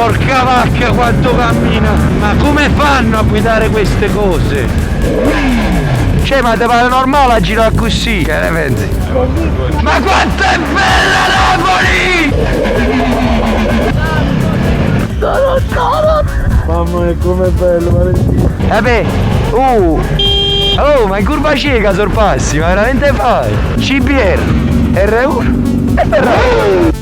Porca vacca quanto cammina! Ma come fanno a guidare queste cose? Cioè, ma te pare normale a girare così? Che ne pensi? Ma quanto è bella Napoli! Mamma mia, com'è bello, Valentino. Vabbè, oh, ma in curva cieca sorpassi, ma veramente fai? CBR, R1 e R1.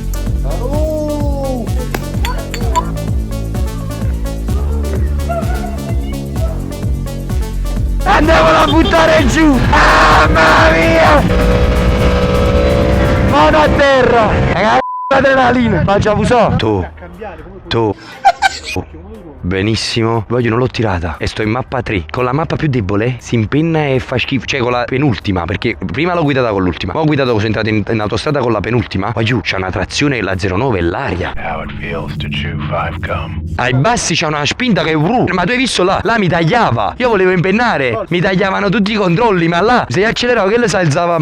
Andiamola a buttare giù! Mamma mia! Mano a terra! L'adrenalina! Faccia abusare! Tu! Benissimo, voglio non l'ho tirata e sto in mappa 3. Con la mappa più debole si impenna e fa schifo. Cioè con la penultima, perché prima l'ho guidata con l'ultima. Ma ho guidato, sono entrato in autostrada con la penultima. Ma giù c'è una trazione, la 09 e l'aria. Ai bassi c'è una spinta che ma tu hai visto là? Là mi tagliava. Io volevo impennare, mi tagliavano tutti i controlli, ma là se acceleravo che le si alzava.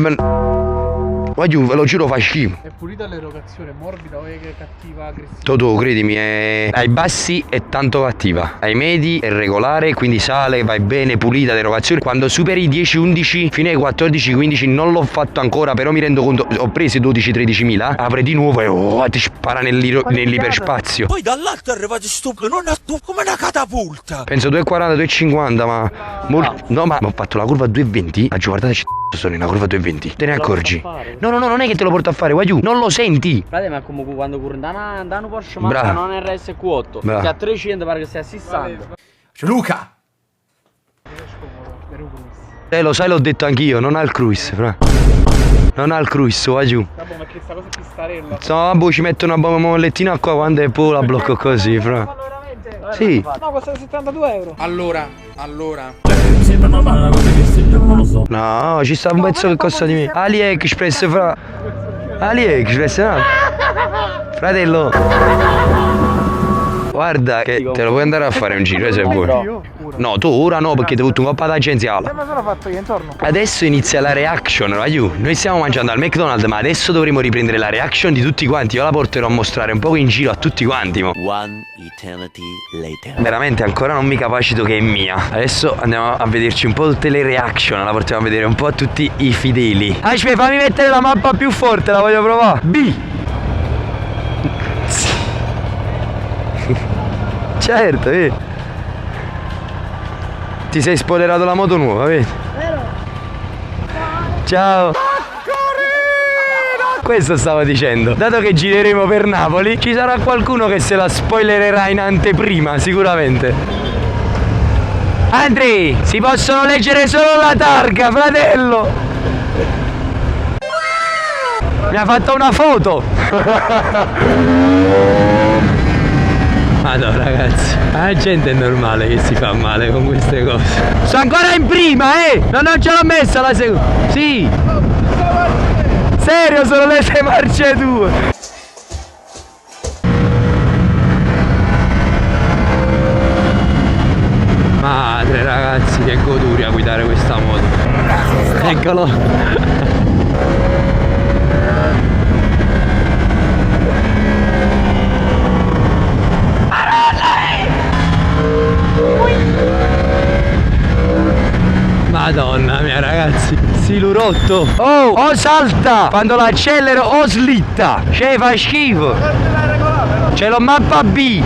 Ma giù, ve lo giuro, fa schifo. È pulita l'erogazione, morbida o è cattiva, aggressiva? Totò, credimi, ai bassi è tanto cattiva, ai medi è regolare, quindi sale, vai bene, pulita l'erogazione. Quando superi i 10-11 fino ai 14-15 non l'ho fatto ancora, però mi rendo conto, ho preso 12-13 mila, apre di nuovo e ti spara nell'iperspazio. Poi dall'alto è arrivato stupido, non è come una catapulta. Penso 2,40-2,50, ma no, ma ho fatto la curva 2,20, a giù guardate, sono in una curva 2,20, te ne accorgi? No, non è che te lo porto a fare, guai giù, non lo senti. Frate, ma comunque quando corri da una Porsche Mazda non è RS8, se a 300 pare che sia a 60. C'è Luca! Lo sai, l'ho detto anch'io, non ha il cruise, fra. Non ha il cruise, va giù. Vabbè, ma che sta cosa pistarella. No, boh, ci metto una mollettina qua quando è poi la blocco così, fra. Sì. No, costa 72 euro. Allora. Mi sembra normale una cosa che se non lo so. No, ci sta un pezzo che costa di me. AliExpress, fra. AliExpress, no? Fratello. Guarda che te lo puoi andare a fare un giro se vuoi. No, tu ora no, perché ti ho avuto un coppa d'agenziale. Ma sono fatto io intorno. Adesso inizia la reaction, aiù. Noi stiamo mangiando al McDonald's, ma adesso dovremo riprendere la reaction di tutti quanti. Io la porterò a mostrare un po' in giro a tutti quanti. One eternity later. Veramente ancora non mi capacito che è mia. Adesso andiamo a vederci un po' tutte le reaction. La portiamo a vedere un po' a tutti i fedeli. Aspetta, fammi mettere la mappa più forte, la voglio provare. B. Certo, ti sei spoilerato la moto nuova, vedi? Ciao. Questo stavo dicendo. Dato che gireremo per Napoli, ci sarà qualcuno che se la spoilererà in anteprima, sicuramente. Andri, si possono leggere solo la targa, fratello. Mi ha fatto una foto. Madonna ragazzi, la gente è normale che si fa male con queste cose. Sono ancora in prima, non ce l'ho messa la seconda. Sì. Serio, sono le 6 marce tue. Madre ragazzi, che goduria guidare questa moto. Eccolo. Madonna mia ragazzi, silurotto. O salta quando l'accelero o slitta. Cioè fa schifo. Ce l'ho mappa B.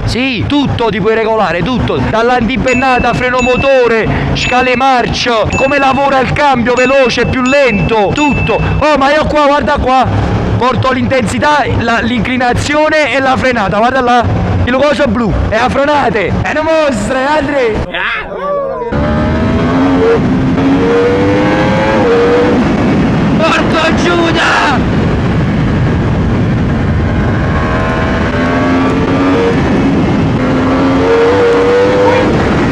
Sì, tutto ti puoi regolare, tutto. Dall'antipennata, freno motore, scale marcia, come lavora il cambio, veloce, più lento, tutto. Oh, ma io qua, guarda qua, porto l'intensità, l'inclinazione e la frenata, guarda là. Il coso blu, e a frenate. E non mostre, Andre. Porco Giuda!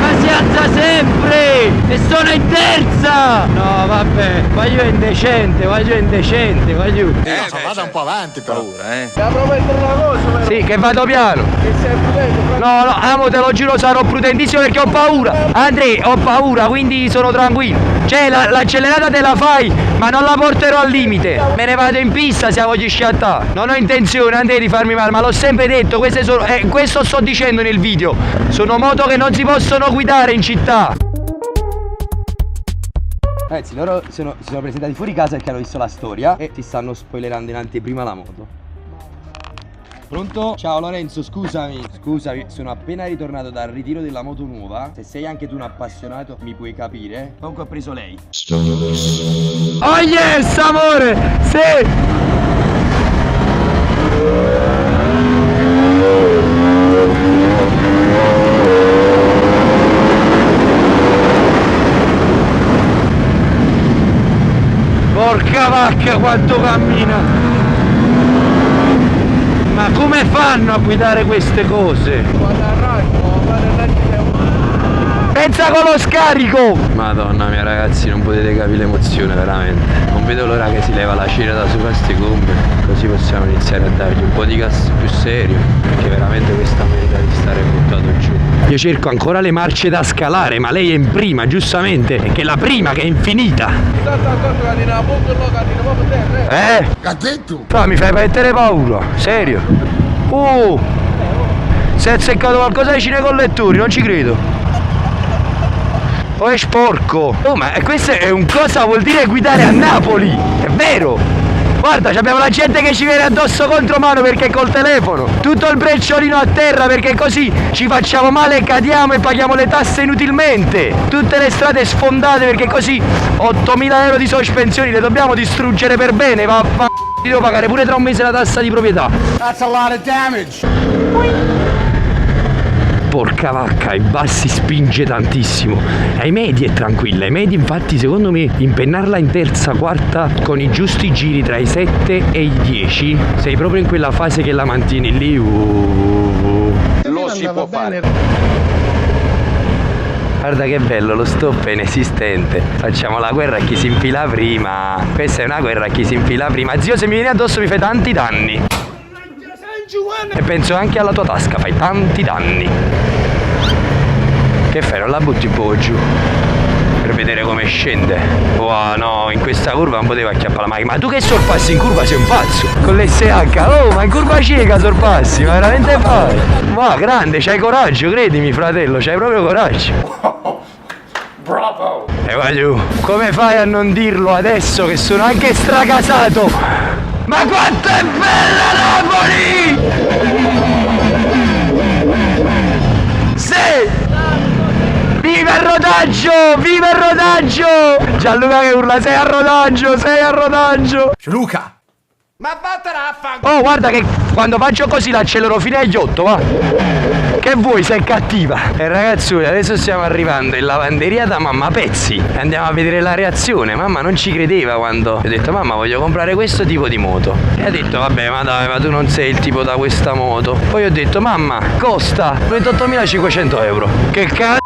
Ma si alza sempre! E sono in terza! No vabbè, ma io è indecente va giù, è indecente, va giù. Vada un po' avanti però. Devo mettere una cosa però. Sì, che vado piano. Che sei prudente, però. No, no, amo, te lo giuro, sarò prudentissimo perché ho paura. Andrea, ho paura, quindi sono tranquillo. Cioè, l'accelerata te la fai, ma non la porterò al limite. Me ne vado in pista se voglio sciattare. Non ho intenzione, Andrea, di farmi male, ma l'ho sempre detto, questo sto dicendo nel video. Sono moto che non si possono guidare in città. Ragazzi, loro si sono presentati fuori casa perché hanno visto la storia e ti stanno spoilerando in anteprima la moto. Pronto? Ciao Lorenzo, scusami, sono appena ritornato dal ritiro della moto nuova. Se sei anche tu un appassionato mi puoi capire. Comunque ho preso lei. Oh yes, amore! Sì! Porca vacca quanto cammina! Ma come fanno a guidare queste cose? Pensa con lo scarico! Madonna mia ragazzi, non potete capire l'emozione veramente. Non vedo l'ora che si leva la cera da sopra ste gomme, così possiamo iniziare a dargli un po' di gas più serio, perché veramente questa merita di stare buttato giù. Io cerco ancora le marce da scalare, ma lei è in prima, giustamente, perché è la prima che è infinita. Che ha detto? No, mi fai mettere paura, serio. Si è azzeccato qualcosa ai cinecollettori, non ci credo. Oh, è sporco. Oh, ma questo è un cosa, vuol dire guidare a Napoli. È vero. Guarda, abbiamo la gente che ci viene addosso contromano perché col telefono. Tutto il brecciolino a terra perché così ci facciamo male e cadiamo e paghiamo le tasse inutilmente. Tutte le strade sfondate perché così 8.000 euro di sospensioni le dobbiamo distruggere per bene. Devo pagare pure tra un mese la tassa di proprietà. That's a lot of damage. Porca vacca, ai bassi spinge tantissimo. Ai medi è tranquilla. Ai medi infatti secondo me impennarla in terza, quarta con i giusti giri tra i 7 e i 10 sei proprio in quella fase che la mantieni lì. Lo si può fare. Guarda che bello, lo stop è inesistente. Facciamo la guerra a chi si infila prima. Questa è una guerra a chi si infila prima. Zio, se mi vieni addosso mi fai tanti danni. E penso anche alla tua tasca, fai tanti danni. Che fai, non la butti un po' giù per vedere come scende? Wow, no, in questa curva non poteva acchiappare la macchina. Ma tu che sorpassi in curva sei un pazzo. Con l'SH, oh, ma in curva cieca sorpassi, ma veramente fai? Ma grande, c'hai coraggio, credimi fratello, c'hai proprio coraggio. Bravo. E vai giù. Come fai a non dirlo adesso che sono anche stracasato? Ma quanto è bella Napoli! Sì! Viva il rodaggio! Viva il rodaggio! Gianluca che urla, sei a rodaggio, sei a rodaggio! Luca. Ma vattene a fanculo! Oh, guarda che quando faccio così l'accelero fino agli 8, va! Che vuoi, sei cattiva? E ragazzoli, adesso stiamo arrivando in lavanderia da mamma Pezzi e andiamo a vedere la reazione. Mamma non ci credeva quando ho detto mamma voglio comprare questo tipo di moto. E ha detto vabbè ma dai, ma tu non sei il tipo da questa moto. Poi ho detto mamma costa 28.500 euro. Che cazzo?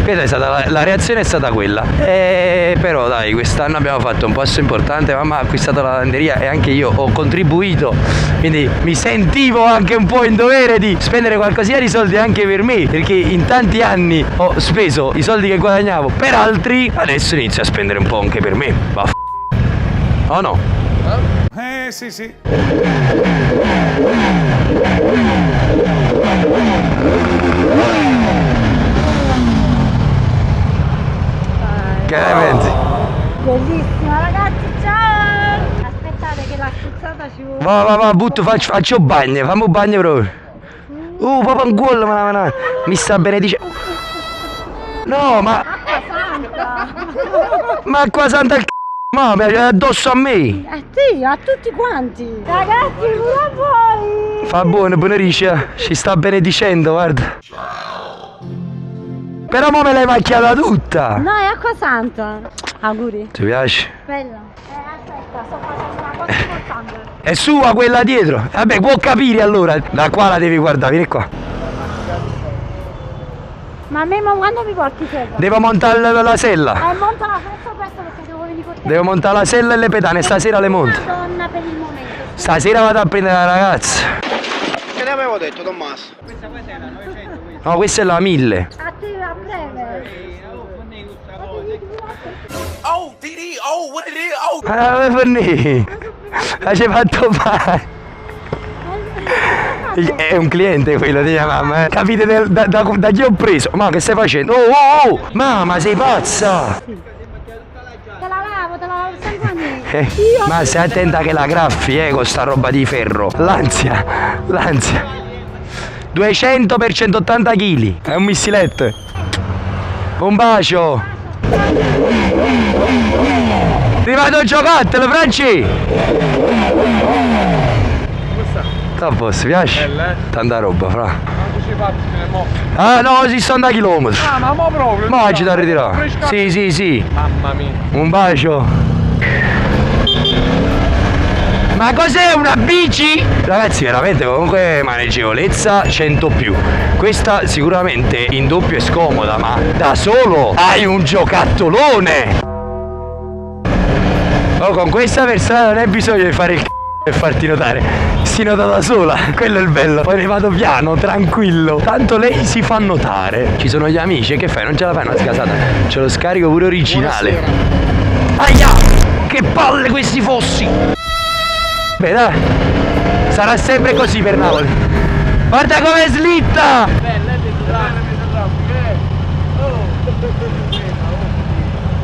Questa è stata la reazione è stata quella. Però dai, quest'anno abbiamo fatto un passo importante. Mamma ha acquistato la lavanderia e anche io ho contribuito, quindi mi sentivo anche un po' in dovere di spendere qualcosina di soldi anche per me, perché in tanti anni ho speso i soldi che guadagnavo per altri, adesso inizio a spendere un po' anche per me. Oh no? Sì, sì. Che ne pensi? Bellissima ragazzi, ciao! Aspettate che la spuzzata ci vuole. Va, butto, faccio bagno, fammi un bagno proprio. Proprio un gol mi sta benedicendo. No, ma... Acqua santa! Ma acqua santa il mamma, è addosso a me. Sì, a tutti quanti! Ragazzi, pure a voi! Fa buono, Ricia, ci sta benedicendo, guarda. Però mo me l'hai macchiata tutta! No, è acqua santa! Auguri! Ti piace? Bella! Aspetta, sto facendo una cosa importante! È sua quella dietro? Vabbè, può capire allora, da qua la devi guardare, vieni qua. Ma a me quando mi porti sella? Devo montare la sella. Monta la presto perché devo venire con Devo montare la sella e le pedane, stasera le monto. Donna per il momento. Stasera vado a prendere la ragazza. Che ne avevo detto, Tommaso? No, questa è la 1000. A te a breve. Oh, TD, oh, what it is? Oh. Dove fornì? La ci hai fatto fare. È un cliente quello di mia mamma, eh. Capite da chi ho preso? Ma che stai facendo? Oh! Mamma, sei pazza! Te la lavo sempre a me. Ma stai attenta che la graffi, con sta roba di ferro. L'ansia. 200 per 180 kg. È un missiletto. Un bacio. Ti vado a giocattolo, Franci. A posto, piace? Tanta roba, fra. Ah no, si stanno da chilometri. Ah, ma mo proprio. Ma oggi da ritirare. Sì. Mamma mia. Un bacio. Ma cos'è una bici? Ragazzi, veramente comunque maneggevolezza 100 più. Questa sicuramente in doppio è scomoda, ma da solo hai un giocattolone. Oh, con questa versata non hai bisogno di fare il per farti notare, si nota da sola, quello è il bello. Poi ne vado piano, tranquillo, tanto lei si fa notare. Ci sono gli amici, e che fai? Non ce la fai una sgasata? Ce lo scarico pure originale. Aia, che palle questi fossi. Beh dai, sarà sempre così per Napoli. Guarda come slitta.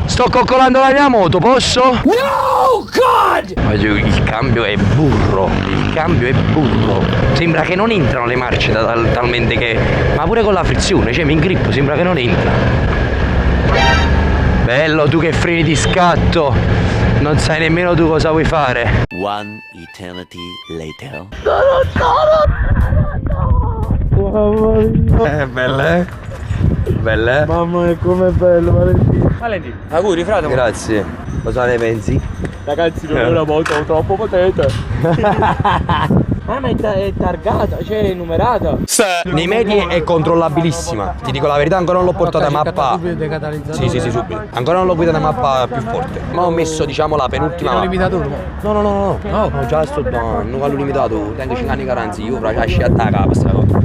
Sto coccolando la mia moto, posso? No, God! Il cambio è burro, Sembra che non entrano le marce talmente che... Ma pure con la frizione, cioè mi ingrippo, sembra che non entra. Bello, tu che freni di scatto. Non sai nemmeno tu cosa vuoi fare. One eternity later. Bella, eh? Bella, eh? Mamma mia, com'è bello, Valentino. Auguri, frate. Grazie. Cosa ne pensi? Ragazzi, non è una moto troppo potente. Ma è targata, cioè è numerata. Nei medi è controllabilissima. Ti dico la verità, ancora non l'ho portata a mappa. Sì, subito. Ancora non l'ho guidata a mappa più forte. Ma ho messo, diciamo, la penultima. L'ho limitato? No. No, già sto non l'ho limitato. Tengo 5 anni di garanzia. Io però ci a capa questa cosa.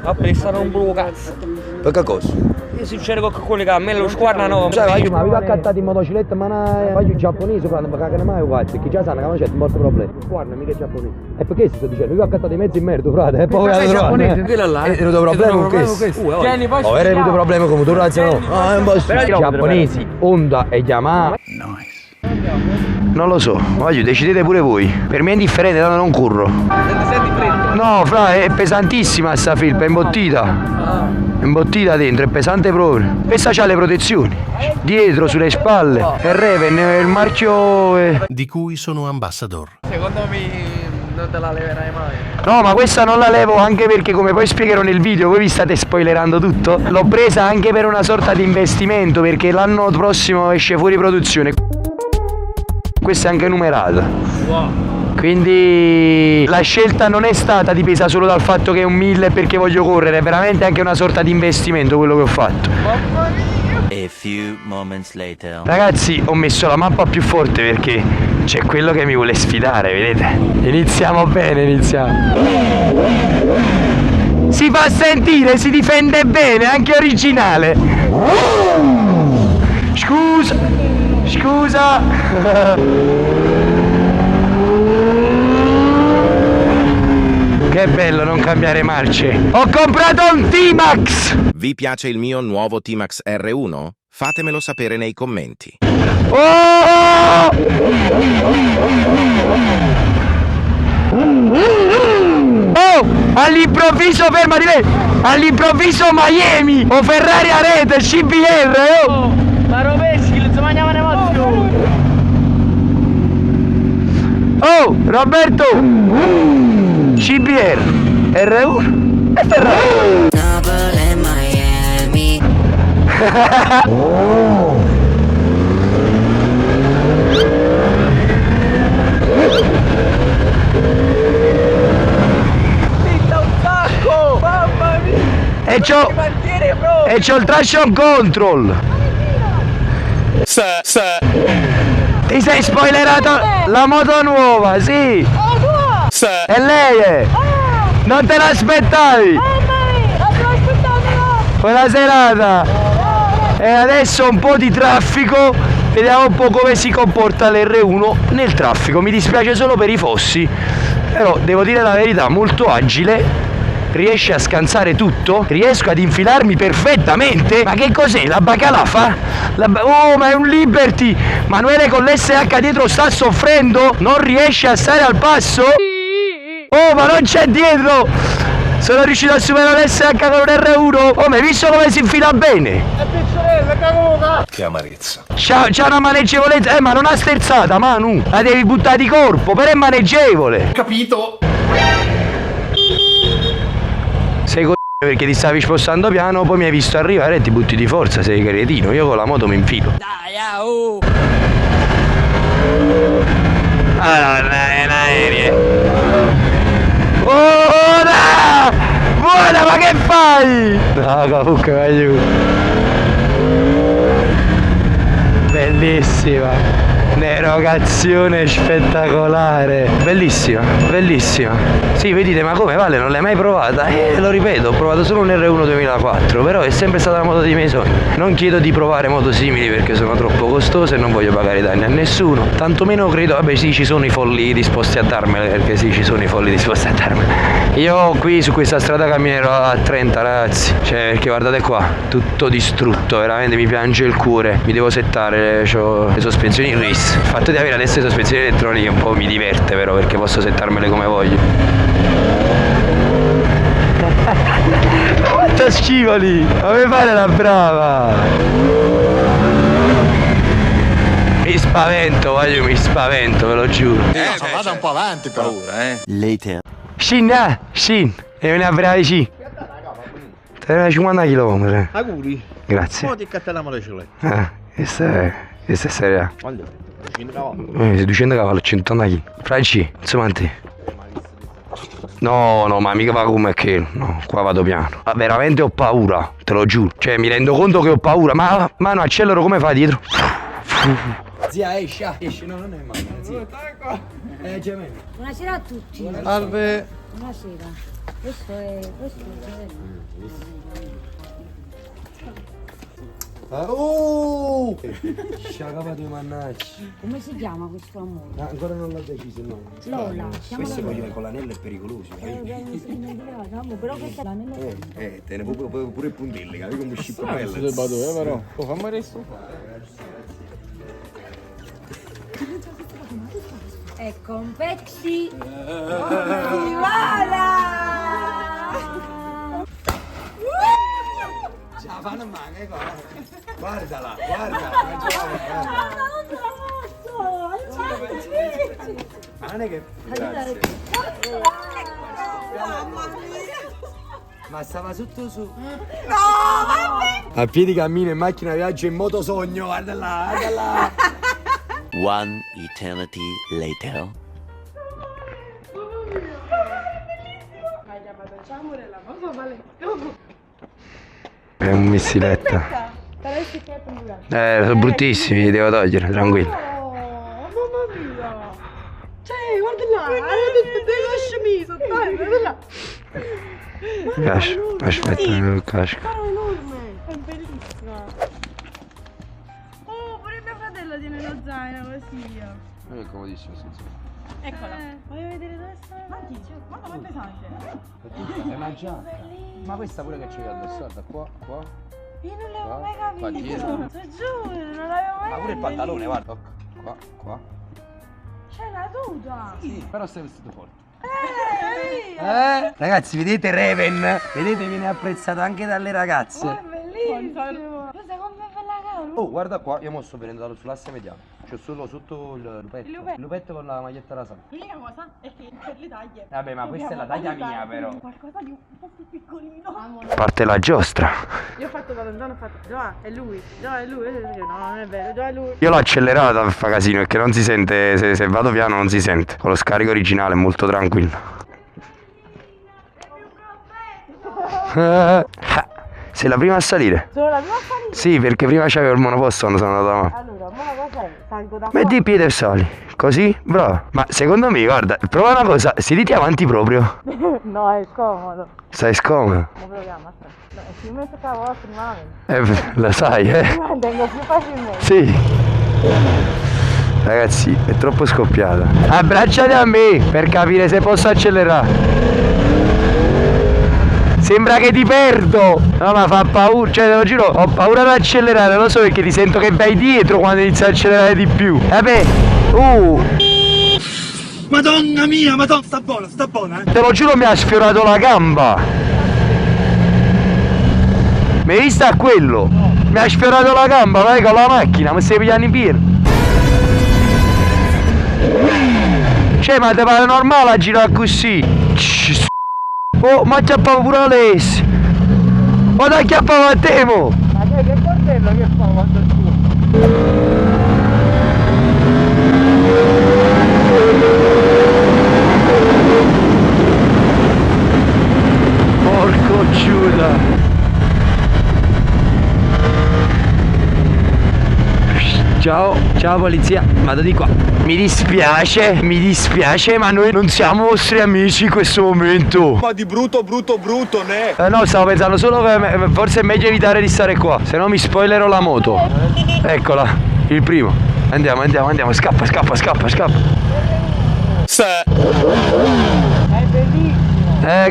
Vabbè, sarà un buco cazzo. Per che cosa? Che succede con quelli che a me lo sguardano? Sai, ma avevo accattato in motocicletta, ma voglio i giapponesi, non cagano mai uguali, perché già sanno che non c'è molto problema. Guarda, mica giapponese. E perché si sto dicendo? Io ho accattato i mezzi in merda, frate, e poi sei giapponese, quello là. Hai avuto problemi con questo? Tieni, poi Ho avuto problemi con motorizzazione, no? Ah, è un po' strano. Giapponesi, Honda e Yamaha. Non lo so, voglio, decidete pure voi. Per me è indifferente, tanto non curro. No, fra, è pesantissima sta felpa, è imbottita. È imbottita dentro, è pesante proprio. Questa c'ha le protezioni. Dietro, sulle spalle. È Raven, è il marchio. Di cui sono ambassador. Secondo me non te la leverai mai. No, ma questa non la levo anche perché, come poi spiegherò nel video, voi vi state spoilerando tutto. L'ho presa anche per una sorta di investimento, perché l'anno prossimo esce fuori produzione. Questa è anche numerata. Quindi la scelta non è stata dipesa solo dal fatto che è un 1000 perché voglio correre, è veramente anche una sorta di investimento quello che ho fatto. A few moments later. Ragazzi, ho messo la mappa più forte perché c'è quello che mi vuole sfidare, vedete? Iniziamo bene, iniziamo. Si fa sentire, si difende bene, anche originale. Scusa. Che bello non cambiare marce. Ho comprato un T-Max. Vi piace il mio nuovo T-Max R1? Fatemelo sapere nei commenti. Oh! Oh! All'improvviso, fermati lei! All'improvviso Miami! O Ferrari a rete, CBR! Oh! Ma rovesci, che si mangiava le mozioni! Oh! Roberto! CBR R1 e Ferrari! Napoli e Miami. E c'ho il traction control. Ti sei spoilerato la moto nuova, sì! E lei è! Non te l'aspettavi! Buona serata! E adesso un po' di traffico, vediamo un po' come si comporta l'R1 nel traffico. Mi dispiace solo per i fossi, però devo dire la verità, molto agile. Riesce a scansare tutto, riesco ad infilarmi perfettamente. Ma che cos'è? La bacalafa? Oh, ma è un Liberty! Manuele con l'SH dietro sta soffrendo? Non riesce a stare al passo? Oh, ma non c'è dietro! Sono riuscito a superare l'SH con un R1. Oh, ma hai visto come si infila bene? Che amarezza. C'ha una maneggevolezza. Ma non ha sterzata, Manu. La devi buttare di corpo, però è maneggevole. Capito? Sei perché ti stavi spostando piano, poi mi hai visto arrivare e ti butti di forza, sei cretino. Io con la moto mi infilo. Dai, oh! Allora, è l'aereo. Oh, no! Buona, ma che fai? No, comunque, vai giù. Bellissima. Un'erogazione spettacolare. Bellissima, bellissima. Sì, vedete, ma come Vale, non l'hai mai provata? Lo ripeto, ho provato solo un R1 2004, però è sempre stata la moto dei miei sogni. Non chiedo di provare moto simili perché sono troppo costose e non voglio pagare danni a nessuno. Tantomeno credo, vabbè sì, ci sono i folli disposti a darmele, perché sì, ci sono i folli disposti a darmele. Io qui su questa strada camminerò a 30, ragazzi. Cioè, perché guardate qua, tutto distrutto, veramente mi piange il cuore. Mi devo settare, ho le sospensioni RIS. Il fatto di avere adesso le sospensioni elettroniche un po' mi diverte però, perché posso settarmele come voglio. Quanto scivoli! Come fare la brava? Mi spavento, voglio, mi spavento, ve lo giuro. Vada un po' avanti, paura, Later. Shin, e me ne avrai sì. 50 km. Auguri. Grazie. Come ti catteriamo le cilette? Questa è seria. Quando? 200 cavalli. 200 cavalli, 180 kg. Franci, insomma te. No, ma mica va come che. No, qua vado piano. Ma veramente ho paura, te lo giuro. Cioè, mi rendo conto che ho paura. Ma no, accelero, come fai dietro? Zia, esci, no, non è male, zia. Gemello. Buonasera a tutti. Salve. Buonasera. Questo è Sciagava due mannaggia. come si chiama questo amore? Ancora non l'ho deciso, no. Lola. Questo voglio con l'anello è pericoloso. Però questa è l'anello. Te ne puoi pure puntelli, capi come scippo bella. però. Oh, fammi resto. Ecco, un pezzi. Guarda! Ce la fanno male, guardala, guarda. Ma non è che... Ma stava sotto su. No, vabbè! A piedi cammino, in macchina viaggio, in moto sogno, guarda là, guarda là. One eternity later. È un missiletta. Sono bruttissimi, li devo togliere, tranquillo. Mamma mia! Cioè, guarda là, devo scemiso, dai, guarda là. Aspetta, non casco. È enorme, è bellissima. Oh, pure mio fratello tiene lo zaino così. È comodissimo, senza. Eccola. Voglio vedere dove sta. Ma chi c'è? Ma come è pesante? È una giacca. Ma questa pure che c'è addosso, guarda qua. Io non l'avevo mai Qua capito. dietro. Ti giuro, non l'avevo mai capito. Ma pure il pantalone, guarda. Qua. C'è la tuta. Sì, però stai vestito forte. Via. Ragazzi, vedete Raven? Vedete, viene apprezzato anche dalle ragazze. Oh, è bellissimo. Questa come bella cavolo. Oh, guarda qua, io mo sto prendendo sull'asse mediano. C'ho solo sotto il lupetto. Il lupetto con la maglietta rasa. L'unica cosa è che per le taglie. Vabbè, ma questa è la taglia mia, però. Qualcosa di un po' più piccolino. Parte la giostra. Io ho fatto da lontano, ho fatto Gioa, è lui. No, non è vero, Gioa è lui. Io l'ho accelerata per fare casino perché non si sente, se vado piano non si sente. Con lo scarico originale è molto tranquillo. Sei la prima a salire? Sono la prima a salire? Sì, perché prima c'avevo il monoposto quando sono andato avanti. Allora, Salgo da Metti il piede e sali. Così? Bravo. Ma secondo me, guarda, prova una cosa, sediti avanti proprio. No, è scomodo. Stai scomodo. Come proviamo? Aspetta. No, è più metto che la vostra primavera. Lo sai, Mantengo più facilmente. Sì. Ragazzi, è troppo scoppiata. Abbracciate a me per capire se posso accelerare. Sembra che ti perdo. No, ma fa paura, cioè te lo giuro, ho paura di accelerare, lo so perché ti sento che vai dietro quando inizi a accelerare di più. Vabbè, Madonna mia, madonna, sta buona, te lo giuro mi ha sfiorato la gamba. Mi hai visto a quello? Mi ha sfiorato la gamba, vai con la macchina, mi stai pigliando in pieno. Cioè, ma ti pare normale a girare così? Oh, ma acchiappavo pure Alessi. Ma ti acchiappavo a te, mo. Ma che coltello che fa quando è tuo? Porco Giuda. Ciao polizia, vado di qua. Mi dispiace, ma noi non siamo vostri amici in questo momento. Ma di brutto, ne? No, stavo pensando solo che forse è meglio evitare di stare qua, se no mi spoilerò la moto. Eccola, il primo. Andiamo, scappa. Se. È bellissimo.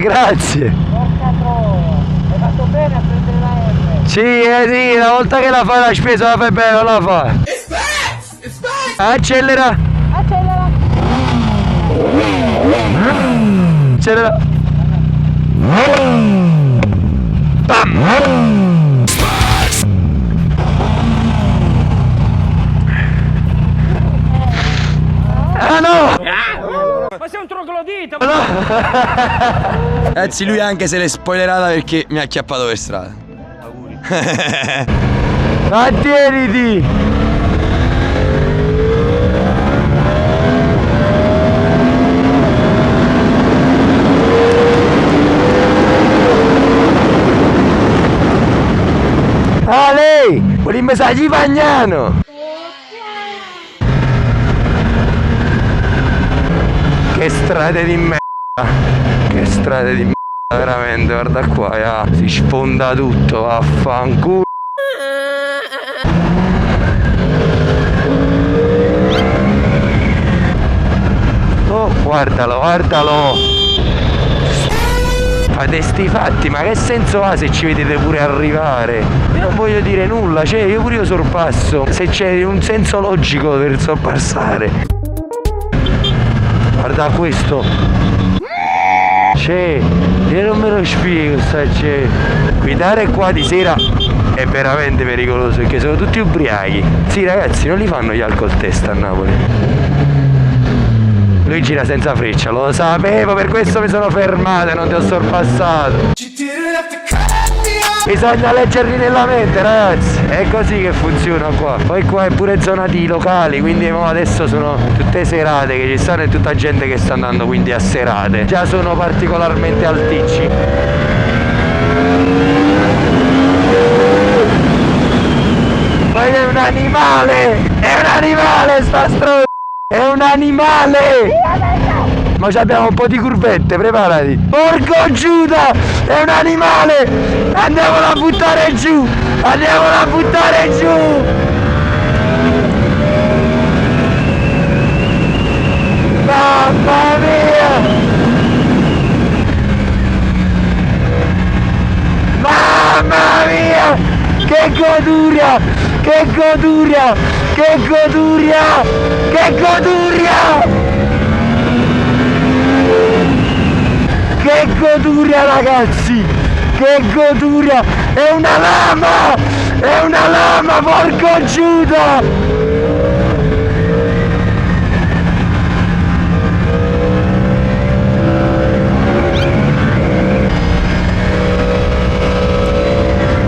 Grazie. Porca troia. Hai fatto bene a prendere la R. Sì, una volta che la fai la spesa la fai bene, non la fai. Accelera. Bam. Ah no! Ma sei un troglodita! Ragazzi, lui anche se l'è spoilerata perché mi ha acchiappato per strada. Auguri. Attieniti! Ah, lei! Vuoi messaggi Pagnano? Che strade di merda! Che strade di merda, veramente, guarda qua, si sfonda tutto, vaffanculo! Oh, guardalo! Fate sti fatti, ma che senso ha se ci vedete pure arrivare? Io non voglio dire nulla, cioè io sorpasso, se c'è un senso logico per sorpassare. Guarda questo. Cioè, io non me lo spiego, cioè, guidare qua di sera è veramente pericoloso perché sono tutti ubriachi. Sì ragazzi, non li fanno gli alcol test a Napoli. Lui gira senza freccia, lo sapevo, per questo mi sono fermato e non ti ho sorpassato. Bisogna leggerli nella mente, ragazzi. È così che funziona qua. Poi qua è pure zona di locali, quindi adesso sono tutte serate che ci stanno e tutta gente che sta andando quindi a serate. Già sono particolarmente alticci. Poi è un animale! È un animale sta stronza! È un animale! Ma abbiamo un po' di curvette, preparati! Porco Giuda! È un animale! Andiamolo a buttare giù! Mamma mia! Mamma mia! Che goduria! Che goduria! Che goduria ragazzi! Che goduria! È una lama! Porco Giuda!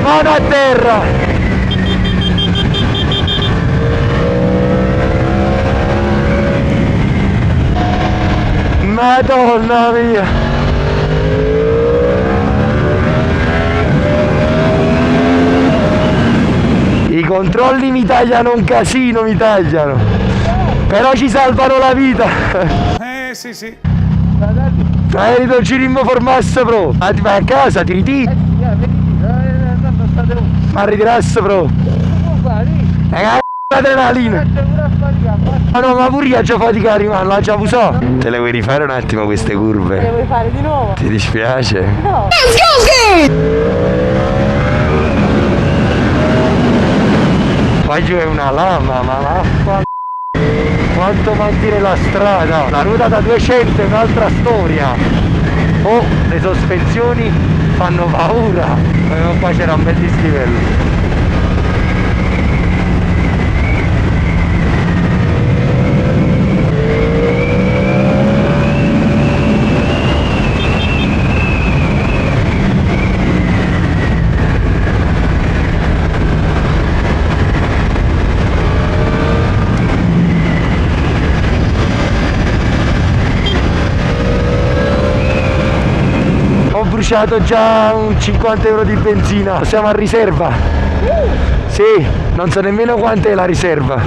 Mano a terra! Madonna mia! I controlli mi tagliano un casino, mi tagliano. Però ci salvano la vita. Sì, sì. Dai, non ci rinformasse, bro. Ma ti vai a casa, ti ritiri. Ma ritirassi, bro. L'adrenalina. Ma no, ma pure io già faticare, ma l'ho già usato. Te le vuoi rifare un attimo queste curve? Le vuoi fare di nuovo? Ti dispiace? No. Poi giù è una lama, ma vaffa. Quanto mantiene la strada? La ruota da 200 è un'altra storia. Oh, le sospensioni fanno paura. Ma qua c'era un bel dislivello. Ho bruciato già un 50 euro di benzina, siamo a riserva. Sì, non so nemmeno quant'è la riserva.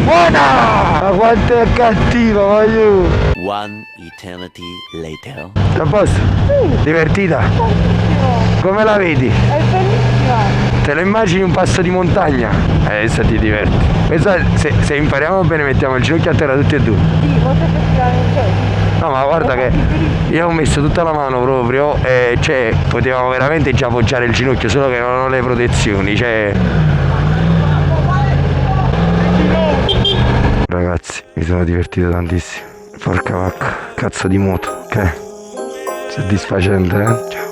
Buona! Ma quanto è cattiva, voglio! One eternity later. A posto? Divertita? Come la vedi? È bellissima. Te lo immagini un passo di montagna? Adesso ti diverti. Pensa, se impariamo bene mettiamo il ginocchio a terra tutti e due. Sì, molto effettivamente. No, ma guarda che io ho messo tutta la mano proprio e cioè potevamo veramente già appoggiare il ginocchio, solo che non ho le protezioni, cioè. Ragazzi, mi sono divertito tantissimo. Porca vacca, cazzo di moto, ok? Soddisfacente, eh? Ciao.